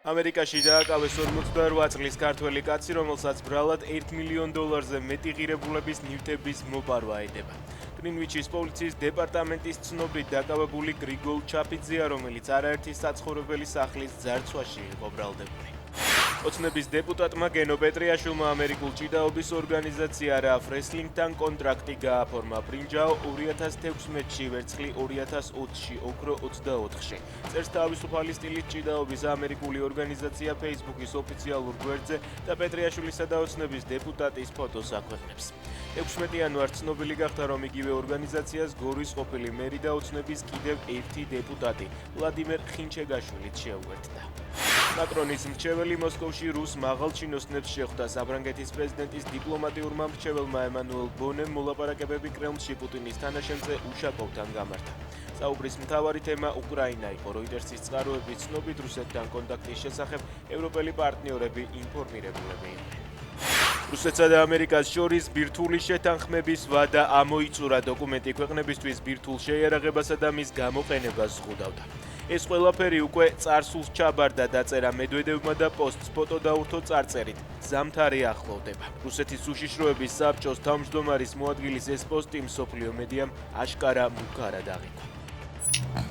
ამერიკაში დააკავეს 48 წლის ქართველი კაცი, რომელსაც ბრალად $1 მილიონ მეტი ღირებულების ნივთების მოპარვა ედება. გრინვიჩის პოლიციის დეპარტამენტის ცნობრით დაკავებული გრიგოლ ჩაფიძეა, რომელიც არაერთი საცხოვრებელი სახლის ძარცვაში იყო ბრალდებული. ოცნების დეპუტატმა გენო პეტრიაშვილმა ამერიკულ ჭიდაობის ორგანიზაცია RAF Wrestling-თან კონტრაქტი გააფორმა. ბრინჯაო 2016-ში, ვერცხლი 2020-ში, ოქრო 24-ში. წერს თავისუფალი სტილის ჭიდაობის ამერიკული ორგანიზაცია Facebook-ის ოფიციალურ გვერდზე და პეტრიაშვილისა და ოცნების დეპუტატის ფოტოს აქვეყნებს. 16 იანვარს ცნობილი გახდა, რომ იგივე ორგანიზაციას გორის ყოფილი მერი და ოცნების კიდევ ერთი დეპუტატი, ვლადიმერ ხინჩეგაშვილიც შეუერთდა. მაკრონის მრჩეველი მოსკოვში რუს მაღალჩინოსნებს შეხვდა. საფრანგეთის პრეზიდენტის დიპლომატიურმა მრჩეველმა ემანუელ ბონემ მოლაპარაკებები კრემლში პუტინის თანაშემწე უშაკოვთან გამართა. საუბრის მთავარი თემა უკრაინა იყო. როიტერსის წყაროების ცნობით, რუსეთთან კონტაქტის შესახებ ევროპელი პარტნიორები ინფორმირებულები იყვნენ. რუსეთსა და ამერიკას შორის ბირთვული შეთანხმების ვადა ამოიწურა. დოკუმენტი ქვეყნებისთვის ბირთვულ შეიარაღებასა და მის გამოყენებას ზღუდავდა. ეს ყველაფერი უკვე წარსულს ჩაბარდა, დაწერა მედვედევმა და პოსტს ფოტო დაურთო წარწერით. ზამთარი ახლოვდება. რუსეთის უშიშროების საბჭოს თავმჯდომარის მოადგილის ეს პოსტი მსოფლიო მედიამ აშკარა მუქარად აღიქვა.